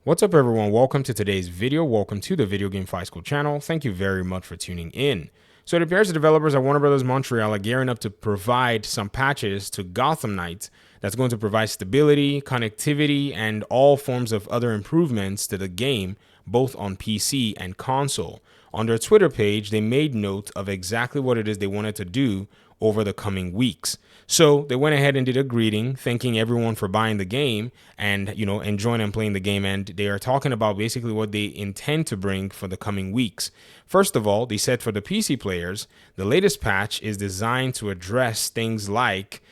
What's up, everyone? Welcome to today's video. Welcome to the Video Game Fight School channel. Thank you very much for tuning in. So it appears the developers at Warner Bros. Montreal are gearing up to provide some patches to Gotham Knights that's going to provide stability, connectivity, and all forms of other improvements to the game, both on PC and console. On their Twitter page, they made note of exactly what it is they wanted to do over the coming weeks. So they went ahead and did a greeting, thanking everyone for buying the game and, enjoying and playing the game. And they are talking about basically what they intend to bring for the coming weeks. First of all, they said for the PC players, the latest patch is designed to address things like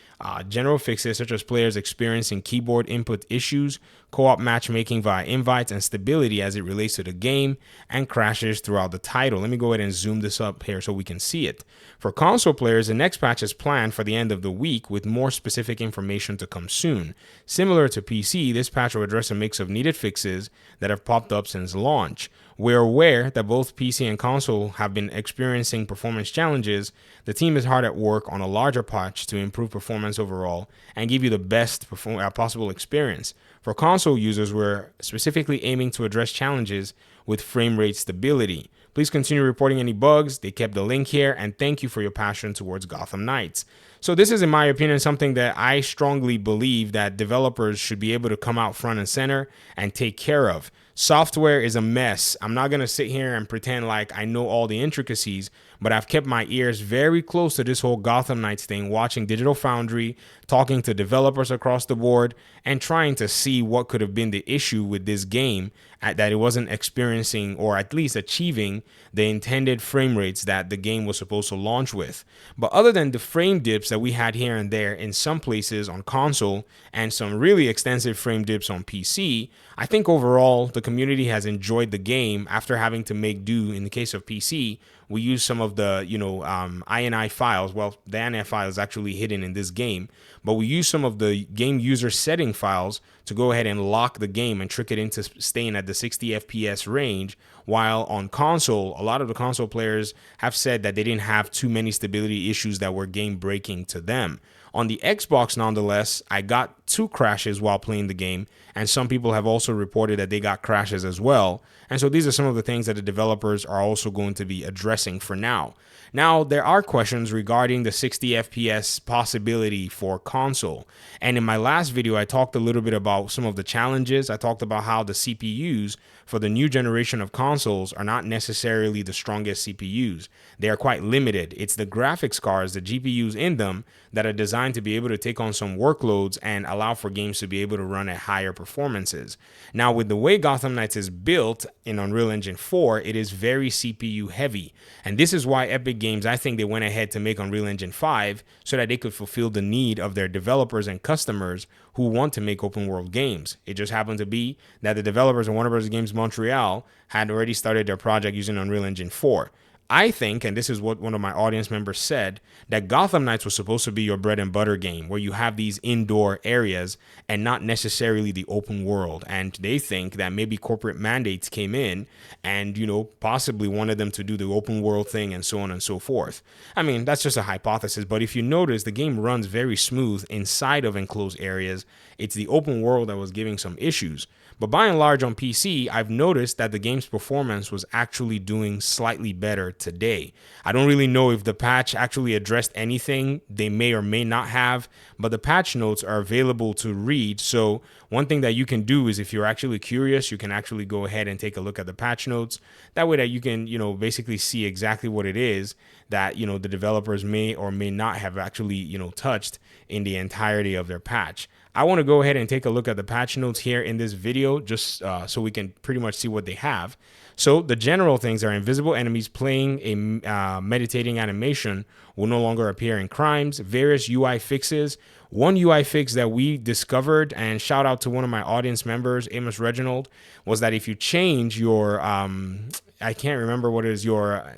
general fixes such as players experiencing keyboard input issues, co-op matchmaking via invites, and stability as it relates to the game, and crashes throughout the title. Let me go ahead and zoom this up here so we can see it. For console players, the next patch is planned for the end of the week with more specific information to come soon. Similar to PC, this patch will address a mix of needed fixes that have popped up since launch. We're aware that both PC and console have been experiencing performance challenges. The team is hard at work on a larger patch to improve performance overall and give you the best possible experience. For console users, we're specifically aiming to address challenges with frame rate stability. Please continue reporting any bugs. They kept the link here, and thank you for your passion towards Gotham Knights. So this is, in my opinion, something that I strongly believe that developers should be able to come out front and center and take care of. Software is a mess. I'm not going to sit here and pretend like I know all the intricacies, but I've kept my ears very close to this whole Gotham Knights thing, watching Digital Foundry, talking to developers across the board, and trying to see what could have been the issue with this game that it wasn't experiencing or at least achieving the intended frame rates that the game was supposed to launch with. But other than the frame dips that we had here and there in some places on console and some really extensive frame dips on PC, I think overall the community has enjoyed the game after having to make do. In the case of PC, we use some of the, INI files. Well, the INI file is actually hidden in this game, but we use some of the game user setting files to go ahead and lock the game and trick it into staying at the 60 FPS range. While on console, a lot of the console players have said that they didn't have too many stability issues that were game breaking to them. On the Xbox, nonetheless, I got 2 crashes while playing the game, and some people have also reported that they got crashes as well. And so these are some of the things that the developers are also going to be addressing for now. Now, there are questions regarding the 60 FPS possibility for console. And in my last video, I talked a little bit about some of the challenges. I talked about how the CPUs for the new generation of consoles are not necessarily the strongest CPUs. They are quite limited. It's the graphics cards, the GPUs in them, that are designed to be able to take on some workloads and allow for games to be able to run at higher performances. Now, with the way Gotham Knights is built in Unreal Engine 4, it is very CPU heavy. And this is why Epic Games, I think they went ahead to make Unreal Engine 5 so that they could fulfill the need of their developers and customers who want to make open world games. It just happened to be that the developers of Warner Bros. Games Montreal had already started their project using Unreal Engine 4. I think, and this is what one of my audience members said, that Gotham Knights was supposed to be your bread and butter game where you have these indoor areas and not necessarily the open world. And they think that maybe corporate mandates came in and, possibly wanted them to do the open world thing and so on and so forth. I mean, that's just a hypothesis, but if you notice, the game runs very smooth inside of enclosed areas. It's the open world that was giving some issues. But by and large on PC, I've noticed that the game's performance was actually doing slightly better today. I don't really know if the patch actually addressed anything. They may or may not have, but the patch notes are available to read. So one thing that you can do is, if you're actually curious, you can actually go ahead and take a look at the patch notes. That way that you can, basically see exactly what it is that, the developers may or may not have actually, touched in the entirety of their patch. I want to go ahead and take a look at the patch notes here in this video just so we can pretty much see what they have. So the general things are: invisible enemies playing a meditating animation will no longer appear in crimes. Various UI fixes. One UI fix that we discovered, and shout out to one of my audience members, Amos Reginald, was that if you change your, I can't remember what it is, your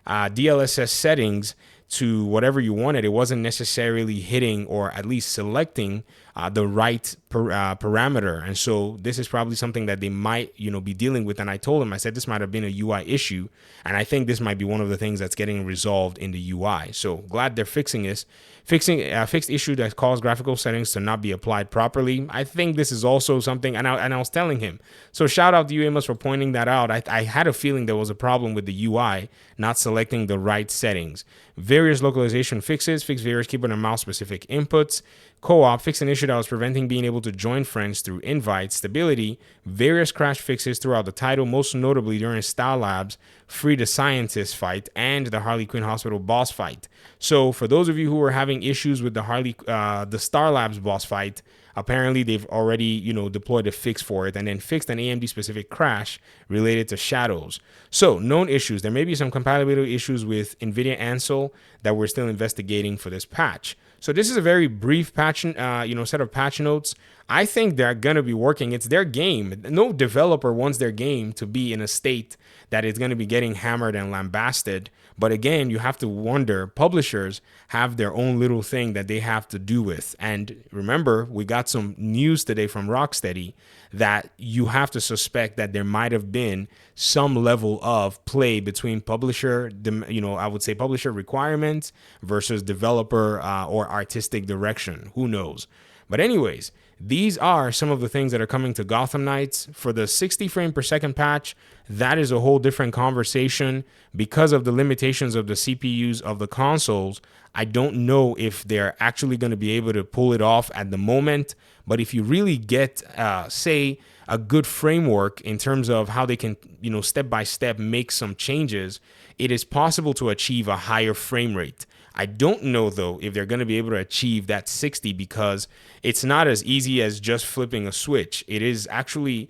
DLSS settings to whatever you wanted, it wasn't necessarily hitting or at least selecting the right parameter. And so this is probably something that they might, be dealing with. And I told them, I said, this might have been a UI issue. And I think this might be one of the things that's getting resolved in the UI. So glad they're fixing this. Fixing a fixed issue that caused graphical settings to not be applied properly. I think this is also something, and I was telling him. So shout out to you, Amos, for pointing that out. I had a feeling there was a problem with the UI not selecting the right settings. Various localization fixes, fix various keyboard and mouse specific inputs. Co-op, fix an issue that was preventing being able to join friends through invites. Stability, various crash fixes throughout the title, most notably during Style Labs, Free the Scientist fight, and the Harley Quinn Hospital boss fight. So for those of you who are having issues with the Star Labs boss fight, apparently they've already, deployed a fix for it and then fixed an AMD specific crash related to shadows. So known issues. There may be some compatibility issues with NVIDIA Ansel that we're still investigating for this patch. So this is a very brief patch, set of patch notes. I think they're going to be working. It's their game. No developer wants their game to be in a state that is going to be getting hammered and lambasted. But again, you have to wonder, publishers have their own little thing that they have to do with. And remember, we got some news today from Rocksteady that you have to suspect that there might have been some level of play between publisher, I would say publisher requirements versus developer or artistic direction. Who knows? But anyways, these are some of the things that are coming to Gotham Knights. For the 60 frame per second patch, that is a whole different conversation. Because of the limitations of the CPUs of the consoles, I don't know if they're actually going to be able to pull it off at the moment. But if you really get, say, a good framework in terms of how they can, step by step make some changes, it is possible to achieve a higher frame rate. I don't know, though, if they're going to be able to achieve that 60 because it's not as easy as just flipping a switch. It is actually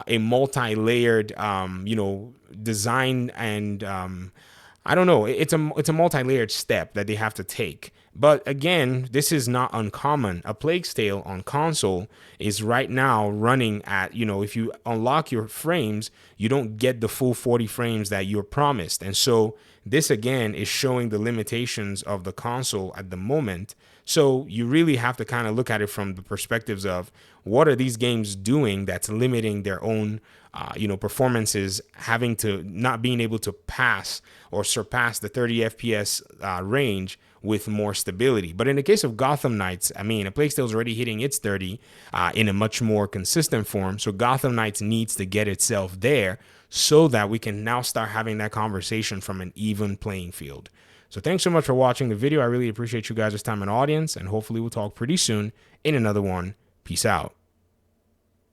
a multi-layered, design and I don't know. It's a multi-layered step that they have to take. But again, this is not uncommon. A Plague's Tale on console is right now running at, if you unlock your frames, you don't get the full 40 frames that you're promised. And so this, again, is showing the limitations of the console at the moment. So you really have to kind of look at it from the perspectives of what are these games doing that's limiting their own performances, having to not being able to pass or surpass the 30 FPS range with more stability. But in the case of Gotham Knights, A Plague Tale is already hitting its 30 in a much more consistent form. So Gotham Knights needs to get itself there so that we can now start having that conversation from an even playing field. So thanks so much for watching the video. I really appreciate you guys' time and audience, and hopefully we'll talk pretty soon in another one. Peace out.